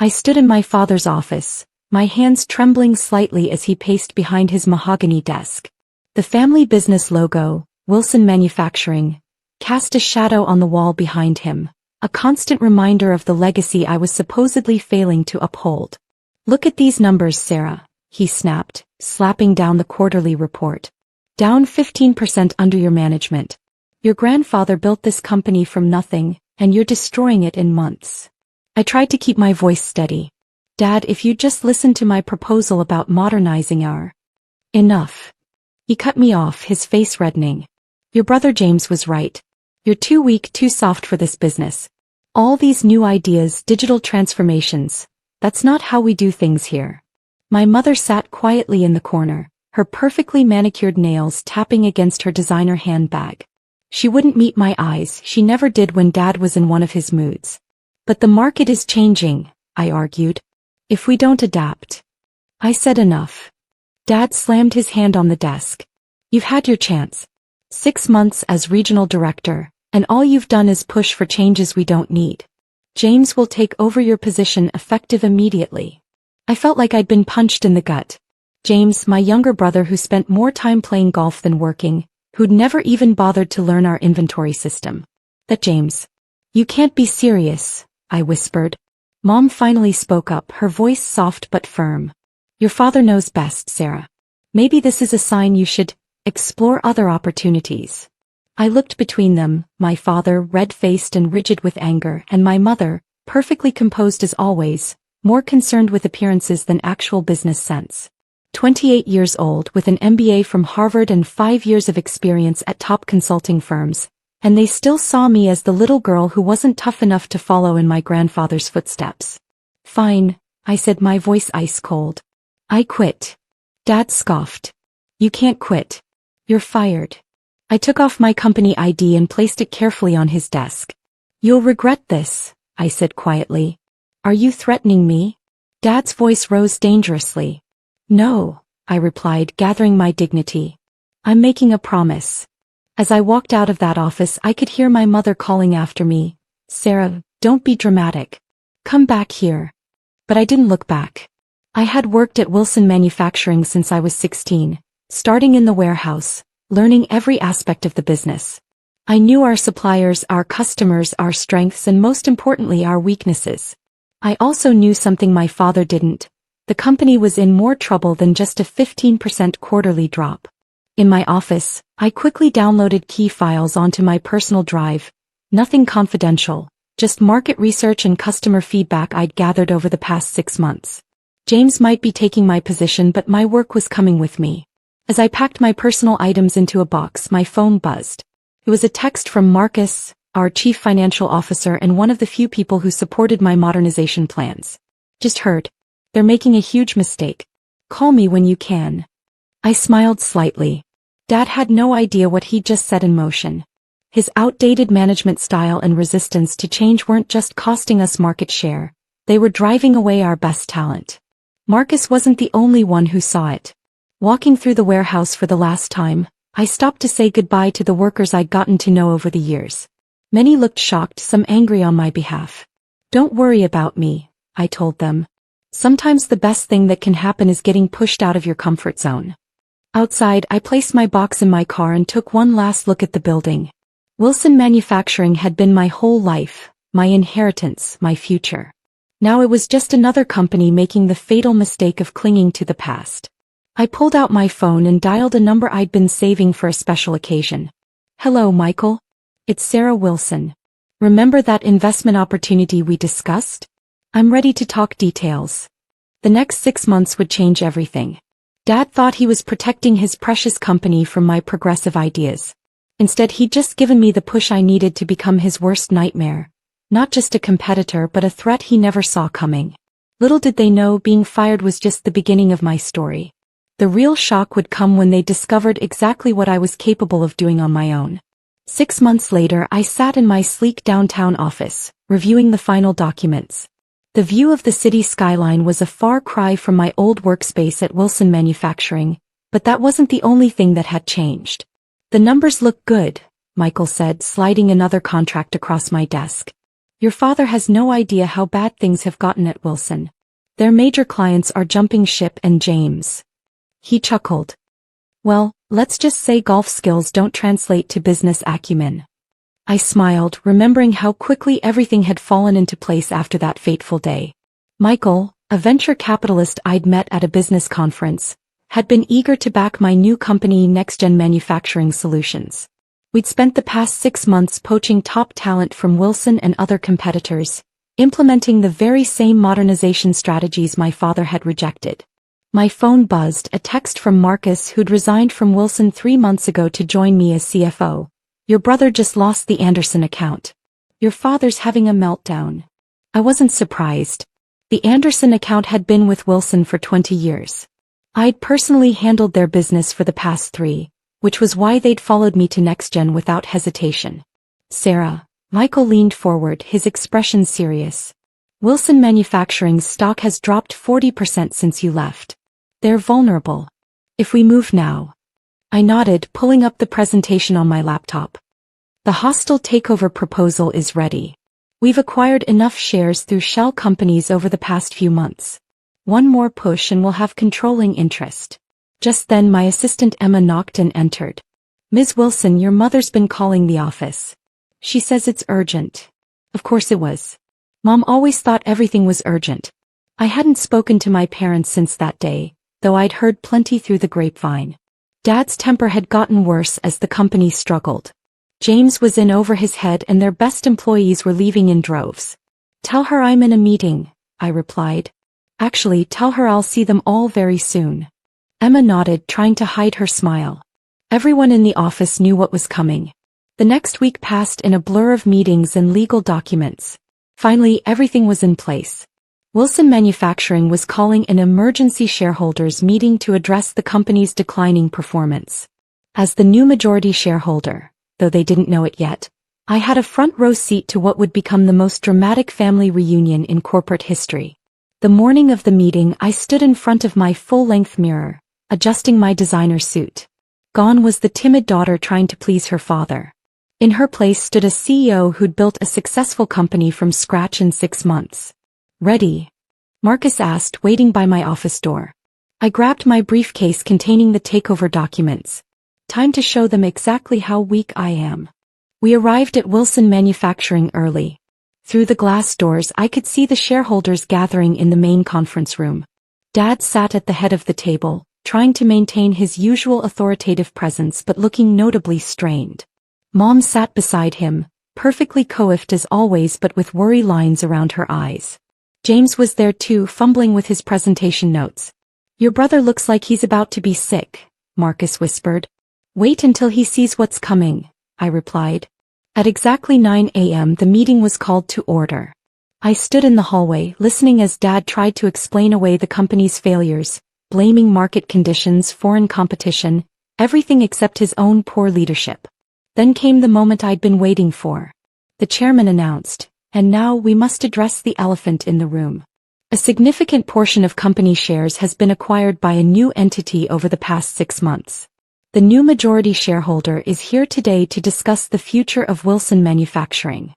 I stood in my father's office, my hands trembling slightly as he paced behind his mahogany desk. The family business logo, Wilson Manufacturing, cast a shadow on the wall behind him, a constant reminder of the legacy I was supposedly failing to uphold. "Look at these numbers, Sarah," he snapped, slapping down the quarterly report. "Down 15% under your management. Your grandfather built this company from nothing, and you're destroying it in months." I tried to keep my voice steady. "Dad, if you'd just listen to my proposal about modernizing our—" "Enough." He cut me off, his face reddening. "Your brother James was right. You're too weak, too soft for this business. All these new ideas, digital transformations, that's not how we do things here." My mother sat quietly in the corner, her perfectly manicured nails tapping against her designer handbag. She wouldn't meet my eyes, she never did when Dad was in one of his moods. "But the market is changing," I argued. "If we don't adapt." I said enough. Dad slammed his hand on the desk. "You've had your chance. 6 months as regional director, and all you've done is push for changes we don't need. James will take over your position effective immediately." I felt like I'd been punched in the gut. James, my younger brother who spent more time playing golf than working, who'd never even bothered to learn our inventory system. "That James. You can't be serious," I whispered. Mom finally spoke up, her voice soft but firm. "Your father knows best, Sarah. Maybe this is a sign you should explore other opportunities." I looked between them, my father, red-faced and rigid with anger, and my mother, perfectly composed as always, more concerned with appearances than actual business sense. 28 years old with an MBA from Harvard and 5 years of experience at top consulting firms, and they still saw me as the little girl who wasn't tough enough to follow in my grandfather's footsteps. "Fine," I said, my voice ice cold. "I quit." Dad scoffed. "You can't quit. You're fired." I took off my company ID and placed it carefully on his desk. "You'll regret this," I said quietly. "Are you threatening me?" Dad's voice rose dangerously. "No," I replied, gathering my dignity. "I'm making a promise." As I walked out of that office, I could hear my mother calling after me, "Sarah, don't be dramatic. Come back here." But I didn't look back. I had worked at Wilson Manufacturing since I was 16, starting in the warehouse, learning every aspect of the business. I knew our suppliers, our customers, our strengths, and most importantly, our weaknesses. I also knew something my father didn't. The company was in more trouble than just a 15% quarterly drop. In my office, I quickly downloaded key files onto my personal drive. Nothing confidential, just market research and customer feedback I'd gathered over the past 6 months. James might be taking my position, but my work was coming with me. As I packed my personal items into a box, my phone buzzed. It was a text from Marcus, our chief financial officer and one of the few people who supported my modernization plans. "Just heard. They're making a huge mistake. Call me when you can." I smiled slightly. Dad had no idea what he'd just set in motion. His outdated management style and resistance to change weren't just costing us market share, they were driving away our best talent. Marcus wasn't the only one who saw it. Walking through the warehouse for the last time, I stopped to say goodbye to the workers I'd gotten to know over the years. Many looked shocked, some angry on my behalf. "Don't worry about me," I told them. "Sometimes the best thing that can happen is getting pushed out of your comfort zone." Outside, I placed my box in my car and took one last look at the building. Wilson Manufacturing had been my whole life, my inheritance, my future. Now it was just another company making the fatal mistake of clinging to the past. I pulled out my phone and dialed a number I'd been saving for a special occasion. "Hello, Michael. It's Sarah Wilson. Remember that investment opportunity we discussed? I'm ready to talk details." The next 6 months would change everything. Dad thought he was protecting his precious company from my progressive ideas. Instead, he'd just given me the push I needed to become his worst nightmare. Not just a competitor, but a threat he never saw coming. Little did they know being fired was just the beginning of my story. The real shock would come when they discovered exactly what I was capable of doing on my own. 6 months later, I sat in my sleek downtown office, reviewing the final documents. The view of the city skyline was a far cry from my old workspace at Wilson Manufacturing, but that wasn't the only thing that had changed. "The numbers look good," Michael said, sliding another contract across my desk. Your father has no idea how bad things have gotten at Wilson. Their major clients are jumping ship and James. He chuckled. Well, let's just say golf skills don't translate to business acumen. I smiled, remembering how quickly everything had fallen into place after that fateful day. Michael, a venture capitalist I'd met at a business conference, had been eager to back my new company Next-Gen Manufacturing Solutions. We'd spent the past 6 months poaching top talent from Wilson and other competitors, implementing the very same modernization strategies my father had rejected. My phone buzzed, a text from Marcus, who'd resigned from Wilson 3 months ago to join me as CFO. Your brother just lost the Anderson account. Your father's having a meltdown. I wasn't surprised. The Anderson account had been with Wilson for 20 years. I'd personally handled their business for the past 3, which was why they'd followed me to NextGen without hesitation. Sarah. Michael leaned forward, his expression serious. Wilson Manufacturing's stock has dropped 40% since you left. They're vulnerable. If we move now. I nodded, pulling up the presentation on my laptop. The hostile takeover proposal is ready. We've acquired enough shares through shell companies over the past few months. One more push and we'll have controlling interest. Just then my assistant Emma knocked and entered. Ms. Wilson, your mother's been calling the office. She says it's urgent. Of course it was. Mom always thought everything was urgent. I hadn't spoken to my parents since that day, though I'd heard plenty through the grapevine. Dad's temper had gotten worse as the company struggled. James was in over his head and their best employees were leaving in droves. Tell her I'm in a meeting, I replied. Actually, tell her I'll see them all very soon. Emma nodded, trying to hide her smile. Everyone in the office knew what was coming. The next week passed in a blur of meetings and legal documents. Finally, everything was in place. Wilson Manufacturing was calling an emergency shareholders meeting to address the company's declining performance. As the new majority shareholder, though they didn't know it yet, I had a front-row seat to what would become the most dramatic family reunion in corporate history. The morning of the meeting, I stood in front of my full-length mirror, adjusting my designer suit. Gone was the timid daughter trying to please her father. In her place stood a CEO who'd built a successful company from scratch in 6 months. Ready? Marcus asked, waiting by my office door. I grabbed my briefcase containing the takeover documents. Time to show them exactly how weak I am. We arrived at Wilson Manufacturing early. Through the glass doors I could see the shareholders gathering in the main conference room. Dad sat at the head of the table, trying to maintain his usual authoritative presence but looking notably strained. Mom sat beside him, perfectly coiffed as always but with worry lines around her eyes. James was there too, fumbling with his presentation notes. Your brother looks like he's about to be sick, Marcus whispered. Wait until he sees what's coming, I replied. At exactly 9 a.m. the meeting was called to order. I stood in the hallway, listening as Dad tried to explain away the company's failures, blaming market conditions, foreign competition, everything except his own poor leadership. Then came the moment I'd been waiting for. The chairman announced, and now we must address the elephant in the room. A significant portion of company shares has been acquired by a new entity over the past 6 months. The new majority shareholder is here today to discuss the future of Wilson Manufacturing.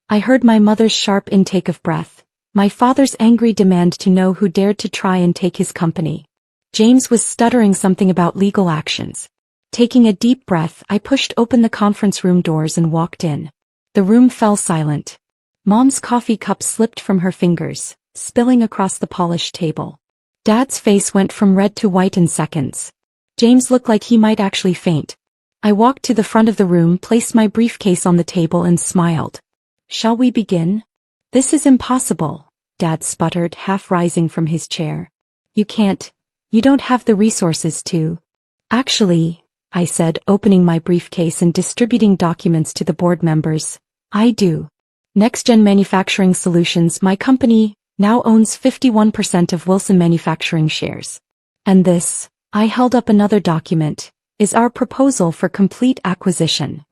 I heard my mother's sharp intake of breath, my father's angry demand to know who dared to try and take his company. James was stuttering something about legal actions. Taking a deep breath, I pushed open the conference room doors and walked in. The room fell silent. Mom's coffee cup slipped from her fingers, spilling across the polished table. Dad's face went from red to white in seconds. James looked like he might actually faint. I walked to the front of the room, placed my briefcase on the table and smiled. Shall we begin? This is impossible, Dad sputtered, half rising from his chair. You can't. You don't have the resources to. Actually, I said, opening my briefcase and distributing documents to the board members. I do. Next-Gen Manufacturing Solutions, my company, now owns 51% of Wilson Manufacturing shares. And this, I held up another document, is our proposal for complete acquisition.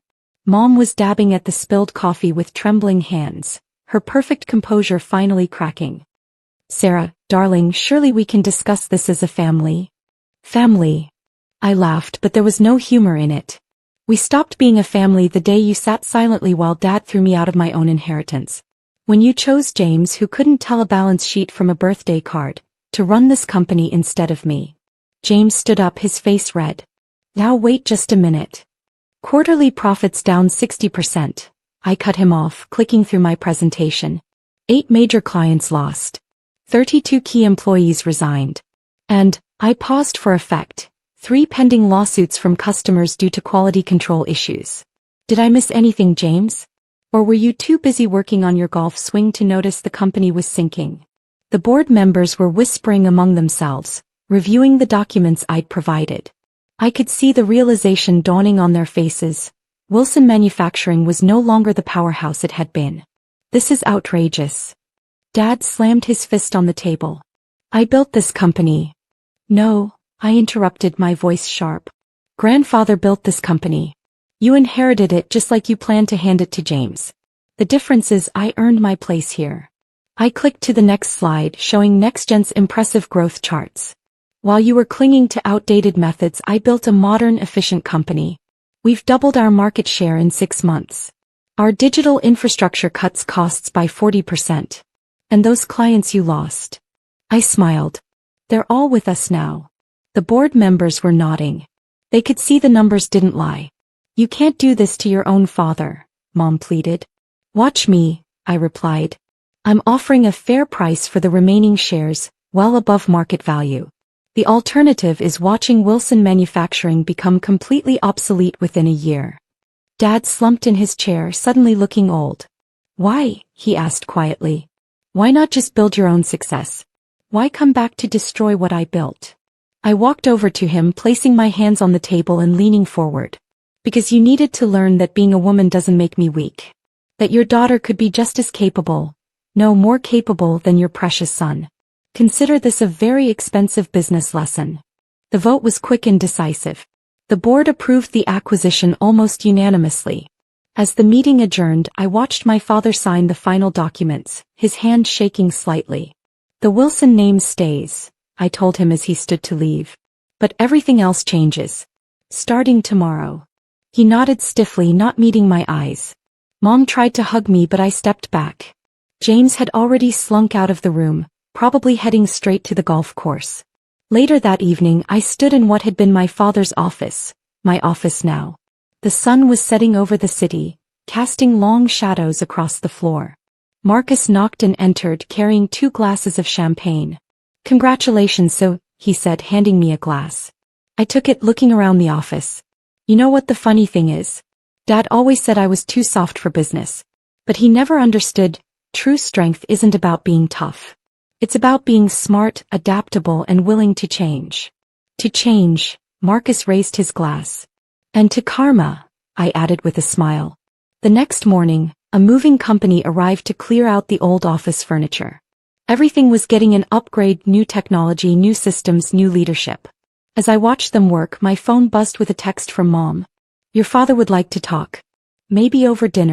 Mom was dabbing at the spilled coffee with trembling hands, her perfect composure finally cracking. Sarah, darling, surely we can discuss this as a family. Family. I laughed, but there was no humor in it. We stopped being a family the day you sat silently while Dad threw me out of my own inheritance. When you chose James, who couldn't tell a balance sheet from a birthday card, to run this company instead of me. James stood up, his face red. Now wait just a minute. Quarterly profits down 60%. I cut him off, clicking through my presentation. 8 major clients lost. 32 key employees resigned. And, I paused for effect, 3 pending lawsuits from customers due to quality control issues. Did I miss anything, James? Or were you too busy working on your golf swing to notice the company was sinking? The board members were whispering among themselves, reviewing the documents I'd provided. I could see the realization dawning on their faces. Wilson Manufacturing was no longer the powerhouse it had been. This is outrageous. Dad slammed his fist on the table. I built this company. No, I interrupted, my voice sharp. Grandfather built this company. You inherited it just like you planned to hand it to James. The difference is I earned my place here. I clicked to the next slide, showing NextGen's impressive growth charts. While you were clinging to outdated methods, I built a modern, efficient company. We've doubled our market share in 6 months. Our digital infrastructure cuts costs by 40%. And those clients you lost. I smiled. They're all with us now. The board members were nodding. They could see the numbers didn't lie. You can't do this to your own father, Mom pleaded. Watch me, I replied. I'm offering a fair price for the remaining shares, well above market value. The alternative is watching Wilson Manufacturing become completely obsolete within a year. Dad slumped in his chair, suddenly looking old. Why? He asked quietly. Why not just build your own success? Why come back to destroy what I built? I walked over to him, placing my hands on the table and leaning forward. Because you needed to learn that being a woman doesn't make me weak. That your daughter could be just as capable, no more capable than your precious son. Consider this a very expensive business lesson. The vote was quick and decisive. The board approved the acquisition almost unanimously. As the meeting adjourned, I watched my father sign the final documents, his hand shaking slightly. The Wilson name stays, I told him as he stood to leave. But everything else changes. Starting tomorrow. He nodded stiffly, not meeting my eyes. Mom tried to hug me, but I stepped back. James had already slunk out of the room, probably heading straight to the golf course. Later that evening, I stood in what had been my father's office, my office now. The sun was setting over the city, casting long shadows across the floor. Marcus knocked and entered, carrying 2 glasses of champagne. Congratulations, so, he said, handing me a glass. I took it, looking around the office. You know what the funny thing is? Dad always said I was too soft for business. But he never understood, true strength isn't about being tough. It's about being smart, adaptable, and willing to change. To change, Marcus raised his glass. And to karma, I added with a smile. The next morning, a moving company arrived to clear out the old office furniture. Everything was getting an upgrade, new technology, new systems, new leadership. As I watched them work, my phone buzzed with a text from Mom. Your father would like to talk. Maybe over dinner.